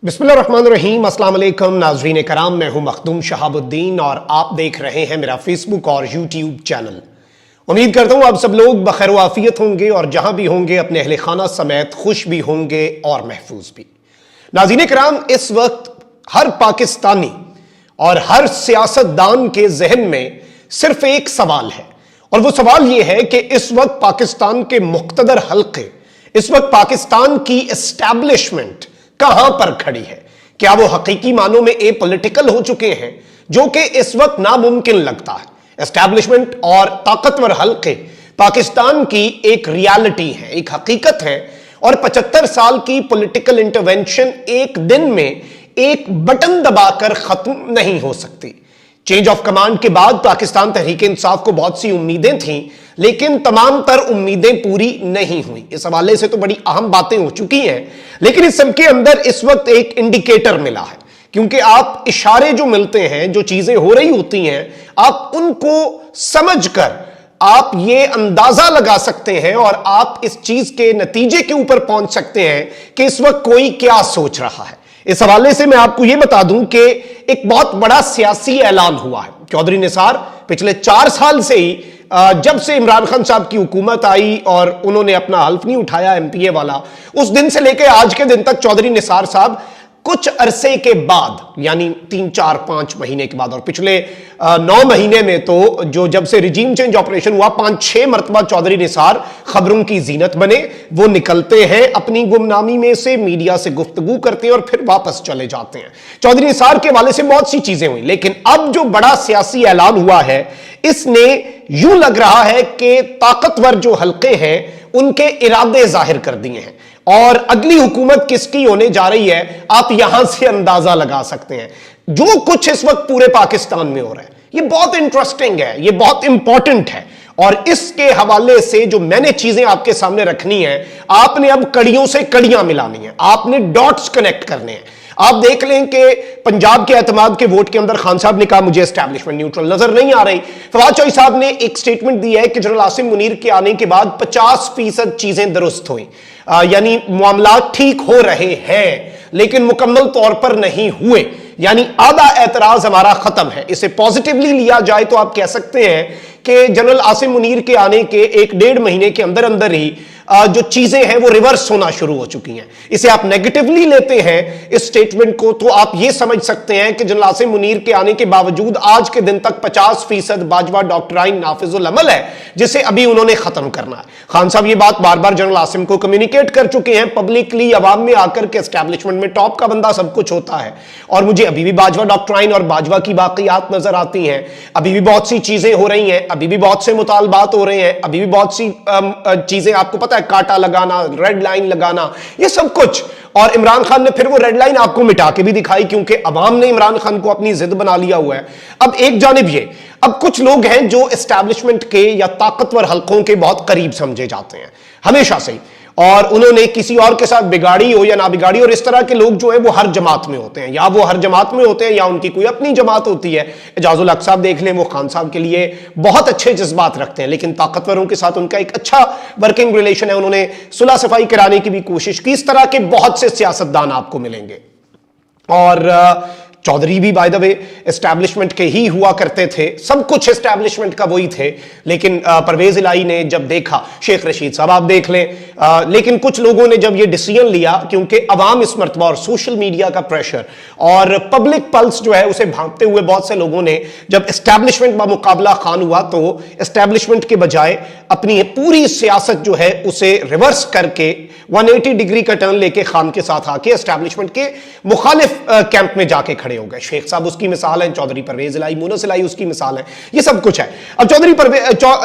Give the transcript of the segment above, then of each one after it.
बिस्मिल्लाहिर्रहमानिर्रहीम, अस्सलाम वालेकुम नाज़रीन कराम, मैं हूं मखदूम शहाबुद्दीन और आप देख रहे हैं मेरा फेसबुक और यूट्यूब चैनल। उम्मीद करता हूं आप सब लोग बखैर वाफियत होंगे और जहां भी होंगे अपने अहले खाना समेत खुश भी होंगे और महफूज भी। नाज़रीन कराम, इस वक्त हर पाकिस्तानी और हर सियासतदान के जहन में सिर्फ एक सवाल है और वो सवाल ये है कि इस वक्त पाकिस्तान के मुख्तदर हल्के, इस वक्त पाकिस्तान की एस्टैब्लिशमेंट कहां पर खड़ी है। क्या वो हकीकी मानों में ए पॉलिटिकल हो चुके हैं, जो कि इस वक्त नामुमकिन लगता है। एस्टैब्लिशमेंट और ताकतवर हल्के पाकिस्तान की एक रियलिटी है, एक हकीकत है और 75 साल की पॉलिटिकल इंटरवेंशन एक दिन में एक बटन दबाकर खत्म नहीं हो सकती। चेंज ऑफ कमांड के बाद पाकिस्तान तहरीक इंसाफ को बहुत सी उम्मीदें थीं, लेकिन तमाम तर उम्मीदें पूरी नहीं हुई। इस हवाले से तो बड़ी अहम बातें हो चुकी हैं, लेकिन इस सबके अंदर इस वक्त एक इंडिकेटर मिला है, क्योंकि आप इशारे जो मिलते हैं, जो चीजें हो रही होती हैं, आप उनको समझकर आप ये अंदाजा लगा सकते हैं और आप इस चीज के नतीजे के ऊपर पहुंच सकते हैं कि इस वक्त कोई क्या सोच रहा है। इस हवाले से मैं आपको यह बता दूं कि एक बहुत बड़ा सियासी ऐलान हुआ है। चौधरी निसार पिछले 4 साल से ही, जब से इमरान खान साहब की हुकूमत आई और उन्होंने अपना हल्फ नहीं उठाया एमपीए वाला, उस दिन से लेकर आज के दिन तक चौधरी निसार साहब कुछ अरसे के बाद, यानी 3, 4, 5 महीने के बाद, और पिछले 9 महीने में तो जो जब से रिजीम चेंज ऑपरेशन हुआ 5-6 मरतबा चौधरी निसार खबरों की जीनत बने। वो निकलते हैं अपनी गुमनामी में से, मीडिया से गुफ्तगू करते हैं और फिर वापस चले जाते हैं। चौधरी निसार के हवाले से बहुत सी चीजें हुई, लेकिन अब जो बड़ा सियासी ऐलान हुआ है, इसने यूं लग रहा है कि ताकतवर जो हल्के हैं उनके इरादे जाहिर कर दिए हैं और अगली हुकूमत किसकी होने जा रही है आप यहां से अंदाजा लगा सकते हैं। जो कुछ इस वक्त पूरे पाकिस्तान में हो रहा है, ये बहुत इंटरेस्टिंग है, ये बहुत इंपॉर्टेंट है और इसके हवाले से जो मैंने चीजें आपके सामने रखनी है, आपने अब कड़ियों से कड़ियां मिलानी है, आपने डॉट्स कनेक्ट करने हैं। आप देख लें कि पंजाब के एतमाद के वोट के अंदर खान साहब ने कहा मुझे एस्टैब्लिशमेंट न्यूट्रल नजर नहीं आ रही। फवाद चौधरी साहब ने एक स्टेटमेंट दी है कि जनरल आसिम मुनीर के आने के बाद 50% चीजें दुरुस्त हुई, यानी मामला ठीक हो रहे हैं, लेकिन मुकम्मल तौर पर नहीं हुए, यानी आधा एतराज हमारा खत्म है। इसे पॉजिटिवली लिया जाए तो आप कह सकते हैं कि जनरल आसिम मुनीर के आने के 1-1.5 महीने के अंदर अंदर ही जो चीजें हैं वो रिवर्स होना शुरू हो चुकी हैं। इसे आप नेगेटिवली लेते हैं इस स्टेटमेंट को, तो आप ये समझ सकते हैं कि जनरल आसिम मुनीर के आने के बावजूद आज के दिन तक 50% बाजवा डॉक्ट्राइन नाफिजुल अमल है, जिसे अभी उन्होंने खत्म करना है। खान साहब ये बात बार बार जनरल आसिम को कम्युनिकेट कर चुके हैं पब्लिकली, अवाम में आकर के एस्टैब्लिशमेंट में टॉप का बंदा सब कुछ होता है और मुझे अभी भी बाजवा डॉक्ट्राइन और बाजवा की बाकियात नजर आती हैं। अभी भी बहुत सी चीजें हो रही हैं, अभी भी बहुत से मुतालबात हो रहे हैं, अभी भी बहुत सी चीजें, आपको पता है, कांटा लगाना, रेड लाइन लगाना, ये सब कुछ। और इमरान खान ने फिर वो रेड लाइन आपको मिटा के भी दिखाई, क्योंकि अवाम ने इमरान खान को अपनी जिद बना लिया हुआ है। अब एक जानिब ये, अब कुछ लोग हैं जो एस्टैब्लिशमेंट के या ताकतवर हल्कों के बहुत करीब समझे जाते हैं हमेशा से ही, और उन्होंने किसी और के साथ बिगाड़ी हो या ना बिगाड़ी, और इस तरह के लोग जो है वो हर जमात में होते हैं, या वो हर जमात में होते हैं या उनकी कोई अपनी जमात होती है। एजाजुल हक साहब देख लें, वो खान साहब के लिए बहुत अच्छे जज्बात रखते हैं, लेकिन ताकतवरों के साथ उनका एक अच्छा वर्किंग रिलेशन है, उन्होंने सुलह सफाई कराने की भी कोशिश की। इस तरह के बहुत से सियासतदान आपको मिलेंगे और चौधरी भी बाय द वे एस्टैब्लिशमेंट के ही हुआ करते थे, सब कुछ एस्टैब्लिशमेंट का वही थे, लेकिन परवेज इलाही ने जब देखा, शेख रशीद साहब आप देख लें, लेकिन कुछ लोगों ने जब ये डिसीजन लिया, क्योंकि अवाम इस मरतबा और सोशल मीडिया का प्रेशर और पब्लिक पल्स जो है उसे भांपते हुए बहुत से लोगों ने, जब एस्टैब्लिशमेंट बा मुकाबला खान हुआ तो एस्टैब्लिशमेंट के बजाय अपनी पूरी सियासत जो है उसे रिवर्स करके 180 डिग्री का टर्न लेके खान के साथ आके एस्टैब्लिशमेंट के मुखालिफ कैंप में जाके खड़े हो गए। शेख साहब उसकी मिसाल है, चौधरी परवेज इलाही, मुनस इलाही उसकी मिसाल है, ये सब कुछ है। अब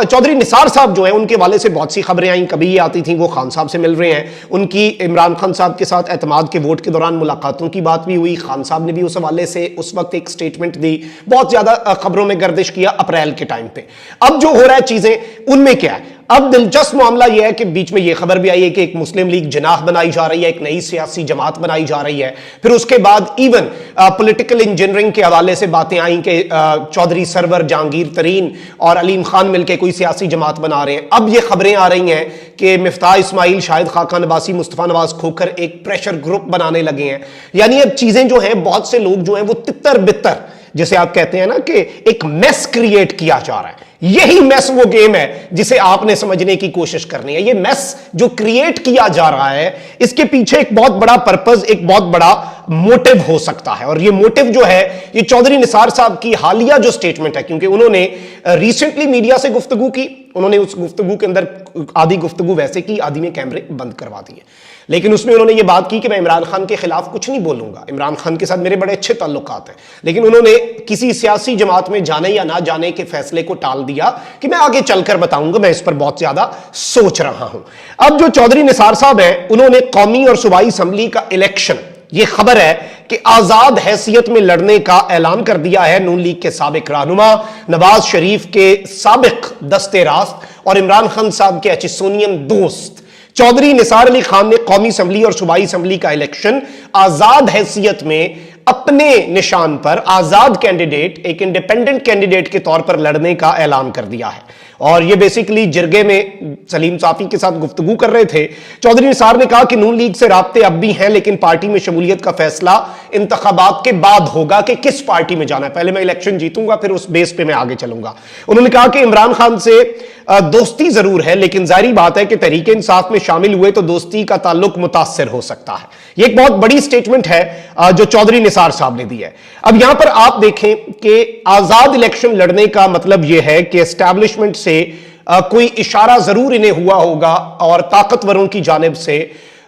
चौधरी निसार साहब जो है उनके वाले से बहुत सी खबरें आई, कभी ये आती थी वो खान साहब से मिल रहे हैं, उनकी इमरान खान साहब के साथ एतमाद के वोट के दौरान मुलाकातों की बात भी हुई। खान साहब ने भी उस हवाले से उस वक्त एक स्टेटमेंट दी, बहुत ज्यादा खबरों में गर्दिश किया अप्रैल के टाइम पे। अब जो हो रहा है चीजें उनमें क्या है, अब दिलचस्प मामला यह है कि बीच में यह खबर भी आई है कि एक मुस्लिम लीग जनाह बनाई जा रही है, एक नई सियासी जमात बनाई जा रही है। फिर उसके बाद इवन पॉलिटिकल इंजीनियरिंग के हवाले से बातें आई कि चौधरी सरवर, जहांगीर तरीन और अलीम खान मिलकर कोई सियासी जमात बना रहे हैं। अब ये खबरें आ रही हैं कि मिफ्ताह इस्माइल, शाहिद खाकान अब्बासी, मुस्तफा नवाज खोखर एक प्रेशर ग्रुप बनाने लगे हैं। यानी अब चीजें जो हैं, बहुत से लोग जो हैं वो तितर बितर, जैसे आप कहते हैं ना कि एक मेस क्रिएट किया जा रहा है। यही मेस वो गेम है जिसे आपने समझने की कोशिश करनी है। ये मेस जो क्रिएट किया जा रहा है, इसके पीछे एक बहुत बड़ा पर्पस, एक बहुत बड़ा मोटिव हो सकता है। और ये मोटिव जो है, ये चौधरी निसार साहब की हालिया जो स्टेटमेंट है, क्योंकि उन्होंने रिसेंटली मीडिया से गुफ्तगू की, उन्होंने उस गुफ्तगू के अंदर आधी गुफ्तगू वैसे की, आधी में कैमरे बंद करवा दिए, लेकिन उसमें उन्होंने ये बात की कि मैं इमरान खान के खिलाफ कुछ नहीं बोलूंगा, इमरान खान के साथ मेरे बड़े अच्छे ताल्लुकात हैं। लेकिन उन्होंने किसी सियासी जमात में जाने या ना जाने के फैसले को टाल दिया कि मैं आगे चलकर बताऊंगा, मैं इस पर बहुत ज्यादा सोच रहा हूं। अब जो चौधरी निसार साहब हैं, उन्होंने कौमी और सूबाई असम्बली का इलेक्शन, यह खबर है कि आजाद हैसियत में लड़ने का ऐलान कर दिया है नून लीग के साबिक रहनुमा, नवाज शरीफ के साबिक दस्ते रास्त और इमरान खान साहब के एचिसोनियन दोस्त चौधरी निसार अली खान ने कौमी असम्बली और सूबाई असम्बली का इलेक्शन आजाद हैसियत में अपने निशान पर आजाद कैंडिडेट, एक इंडिपेंडेंट कैंडिडेट के तौर पर लड़ने का ऐलान कर दिया है। और ये बेसिकली जिरगे में सलीम साफी के साथ गुफ्तगू कर रहे थे। चौधरी निसार ने कहा कि नून लीग से राब्ते अब भी हैं, लेकिन पार्टी में शमूलियत का फैसला इंतखाबात के बाद होगा कि किस पार्टी में जाना है। पहले मैं इलेक्शन जीतूंगा, फिर उस बेस पे मैं आगे चलूंगा। उन्होंने कहा कि इमरान खान से दोस्ती जरूर है, लेकिन जाहिर बात है कि तहरीक इंसाफ में शामिल हुए तो दोस्ती का ताल्लुक मुतासिर हो सकता है। यह एक बहुत बड़ी स्टेटमेंट है जो चौधरी निसार साहब ने दी है। अब यहां पर आप देखें कि आजाद इलेक्शन लड़ने का मतलब यह है कि एस्टैब्लिशमेंट से कोई इशारा जरूर इन्हें हुआ होगा और ताकतवरों की जानिब से,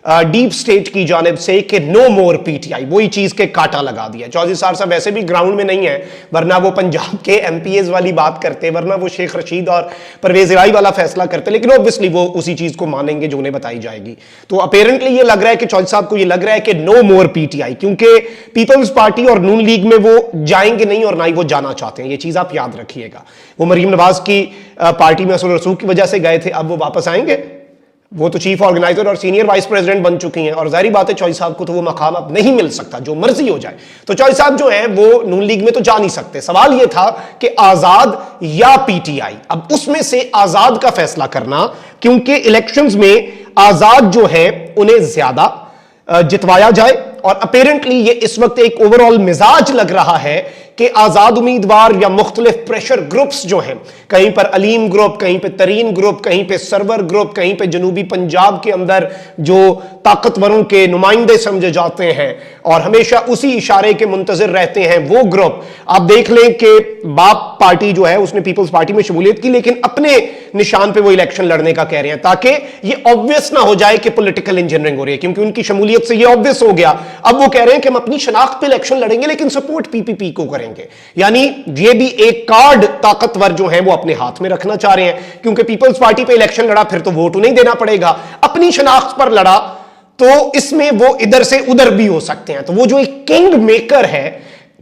डीप स्टेट की जानिब से कि नो मोर पीटीआई, वही चीज के कांटा लगा दिया। चौधरी साहब वैसे भी ग्राउंड में नहीं है, वरना वो पंजाब के एमपीएस वाली बात करते, वरना वो शेख रशीद और परवेज इलाही वाला फैसला करते, लेकिन ऑब्वियसली वो उसी चीज को मानेंगे जो उन्हें बताई जाएगी। तो अपेरेंटली ये लग रहा है कि चौधरी साहब को ये लग रहा है कि नो मोर पीटीआई, क्योंकि पीपल्स पार्टी और नून लीग में वो जाएंगे नहीं और ना ही वो जाना चाहते हैं। ये चीज आप याद रखिएगा। वो मरीम नवाज की पार्टी में असूल रसूख की वजह से गए थे, अब वो वापस आएंगे। वो तो चीफ ऑर्गेनाइजर और सीनियर वाइस प्रेसिडेंट बन चुकी हैं और जाहिर बात है चौधरी साहब को तो वो मकाम अब नहीं मिल सकता, जो मर्जी हो जाए। तो चौधरी साहब जो हैं वो नून लीग में तो जा नहीं सकते। सवाल ये था कि आजाद या पीटीआई, अब उसमें से आजाद का फैसला करना, क्योंकि इलेक्शंस में आजाद जो है उन्हें ज्यादा जितवाया जाए। और अपेरेंटली ये इस वक्त एक ओवरऑल मिजाज लग रहा है कि आजाद उम्मीदवार या मुख्तलिफ प्रेशर ग्रुप्स जो हैं, कहीं पर अलीम ग्रुप, कहीं पे तरीन ग्रुप, कहीं पे सरवर ग्रुप, कहीं पे जनूबी पंजाब के अंदर जो ताकतवरों के नुमाइंदे समझे जाते हैं और हमेशा उसी इशारे के मुंतजिर रहते हैं, वो ग्रुप। आप देख लें कि बाप पार्टी जो है उसने पीपल्स पार्टी में शमूलियत की, लेकिन अपने निशान पे वो इलेक्शन लड़ने का कह रहे हैं, ताकि ये ऑब्वियस ना हो जाए कि पॉलिटिकल इंजीनियरिंग हो रही है, क्योंकि उनकी शमूलियत से ये ऑब्वियस हो गया। अब वो कह रहे हैं कि हम अपनी शनाख्त पे इलेक्शन लड़ेंगे, लेकिन सपोर्ट पीपीपी को करेंगे। यानी ये भी एक कार्ड ताकतवर जो है वो अपने हाथ में रखना चाह रहे हैं, क्योंकि पीपल्स पार्टी पे इलेक्शन लड़ा फिर तो वोट नहीं देना पड़ेगा, अपनी शनाख्त पर लड़ा तो इसमें वो इधर से उधर भी हो सकते हैं। तो वो जो एक किंग मेकर है,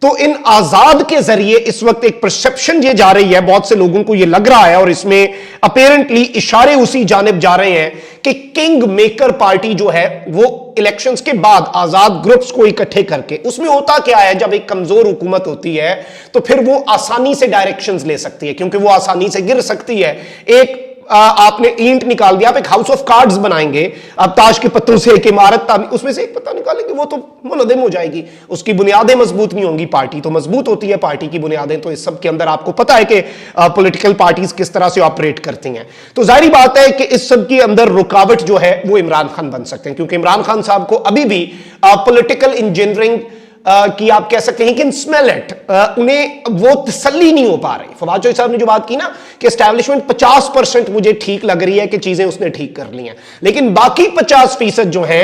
तो इन आजाद के जरिए इस वक्त एक परसेप्शन ये जा रही है, बहुत से लोगों को ये लग रहा है और इसमें अपेरेंटली इशारे उसी जानिब जा रहे हैं कि किंग मेकर पार्टी जो है वो इलेक्शंस के बाद आजाद ग्रुप्स को इकट्ठे करके, उसमें होता क्या है जब एक कमजोर हुकूमत होती है तो फिर वो आसानी से डायरेक्शंस ले सकती है, क्योंकि वो आसानी से गिर सकती है। एक आपने ईंट निकाल दिया, आप एक हाउस ऑफ कार्ड्स बनाएंगे, आप ताश के पत्तों से एक इमारत, उसमें से एक पत्ता निकालेंगे, वो तो मुनहदम हो जाएगी, उसकी बुनियादें मजबूत नहीं होंगी। पार्टी तो मजबूत होती है, पार्टी की बुनियादें तो इस सब के अंदर आपको पता है कि पॉलिटिकल पार्टीज किस तरह से ऑपरेट करती हैं। तो जाहिर बात है कि इस सब के अंदर रुकावट जो है वो इमरान खान बन सकते हैं, क्योंकि इमरान खान साहब को अभी भी पॉलिटिकल इंजीनियरिंग कि आप कह सकते हैं कि स्मेल इट, उन्हें वो तसल्ली नहीं हो पा रही। फवाद चौधरी साहब ने जो बात की ना कि एस्टैब्लिशमेंट 50% मुझे ठीक लग रही है कि चीजें उसने ठीक कर ली हैं, लेकिन बाकी 50% जो है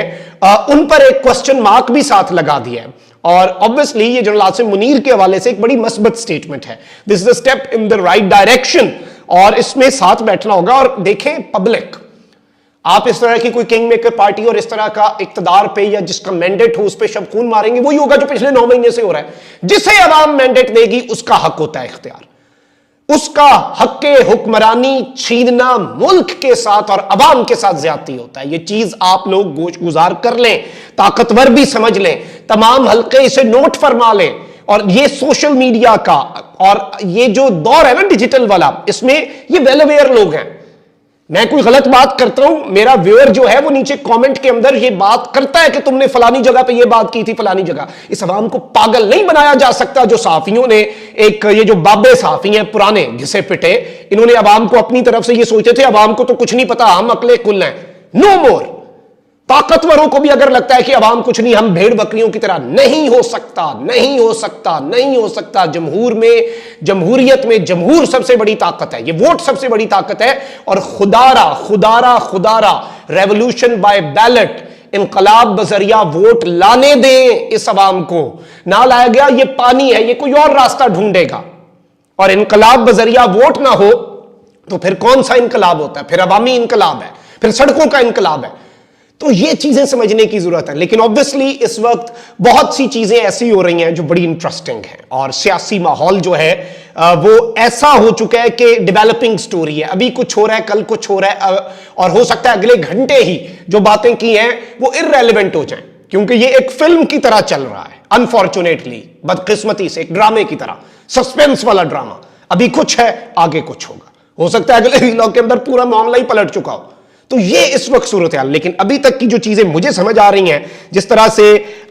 उन पर एक क्वेश्चन मार्क भी साथ लगा दिया है। और ऑब्वियसली ये जनरल आसिम मुनीर के हवाले से एक बड़ी मस्बत स्टेटमेंट है, this is a step in the right direction, और इसमें साथ बैठना होगा। और देखें पब्लिक, आप इस तरह की कोई किंग मेकर पार्टी और इस तरह का इक्तदार पे या जिसका मैंडेट हो उस पर शबखून मारेंगे, वही होगा जो पिछले 9 महीने से हो रहा है। जिसे अवाम मैंडेट देगी उसका हक होता है इख्तियार। उसका हक्के हुक्मरानी छीनना मुल्क के साथ और अवाम के साथ ज्यादती होता है। ये चीज आप लोग गोश गुजार कर लें, ताकतवर भी समझ लें, तमाम हल्के इसे नोट फरमा लें। और ये सोशल मीडिया का और ये जो दौर है ना डिजिटल वाला, इसमें ये वेल अवेयर लोग हैं। मैं कोई गलत बात करता हूं, मेरा व्यूअर जो है वो नीचे कमेंट के अंदर ये बात करता है कि तुमने फलानी जगह पे ये बात की थी, फलानी जगह। इस अवाम को पागल नहीं बनाया जा सकता। जो सहाफियों ने एक ये जो बाबे सहाफी हैं पुराने घिसे पिटे, इन्होंने अवाम को अपनी तरफ से ये सोचे थे अवाम को तो कुछ नहीं पता, हम अकले कुल हैं। नो मोर। ताकतवरों को भी अगर लगता है कि अवाम कुछ नहीं, हम भेड़ बकरियों की तरह, नहीं हो सकता, नहीं हो सकता, नहीं हो सकता। जमहूरियत में जमहूर सबसे बड़ी ताकत है, ये वोट सबसे बड़ी ताकत है। और खुदारा खुदारा खुदारा रेवोल्यूशन बाय बैलेट, इनकलाब बजरिया वोट लाने दें इस अवाम को। ना लाया गया, ये पानी है, ये कोई और रास्ता ढूंढेगा। और इनकलाब बजरिया वोट ना हो तो फिर कौन सा इनकलाब होता है? फिर अवामी इनकलाब है, फिर सड़कों का इनकलाब है। तो ये चीजें समझने की जरूरत है। लेकिन ऑब्वियसली इस वक्त बहुत सी चीजें ऐसी हो रही हैं जो बड़ी इंटरेस्टिंग हैं, और सियासी माहौल जो है वो ऐसा हो चुका है कि डेवलपिंग स्टोरी है। अभी कुछ हो रहा है, कल कुछ हो रहा है, और हो सकता है अगले घंटे ही जो बातें की हैं वो इररेलेवेंट हो जाएं, क्योंकि ये एक फिल्म की तरह चल रहा है। अनफॉर्चुनेटली, बदकिस्मती से, एक ड्रामे की तरह, सस्पेंस वाला ड्रामा। अभी कुछ है, आगे कुछ होगा। हो सकता है अगले व्लॉग के अंदर पूरा मामला ही पलट चुका हो। तो ये इस वक्त सूरत हाल। लेकिन अभी तक की जो चीजें मुझे समझ आ रही हैं, जिस तरह से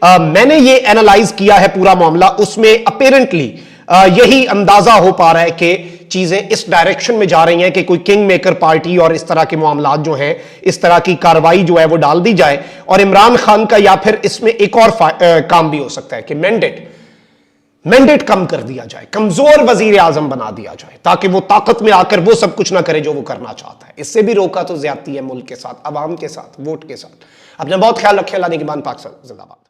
मैंने ये एनालाइज किया है पूरा मामला, उसमें अपेरेंटली यही अंदाजा हो पा रहा है कि चीजें इस डायरेक्शन में जा रही हैं कि कोई किंग मेकर पार्टी और इस तरह के मामलात जो हैं, इस तरह की कार्रवाई जो है वो डाल दी जाए। और इमरान खान का या फिर इसमें एक और काम भी हो सकता है कि मैंडेट कम कर दिया जाए, कमजोर वजीर आजम बना दिया जाए, ताकि वो ताकत में आकर वो सब कुछ ना करे जो वो करना चाहता है। इससे भी रोका तो ज्यादती है मुल्क के साथ, अवाम के साथ, वोट के साथ। अपना बहुत ख्याल रखें। अल्लाह निगहबान, पाक जिंदाबाद।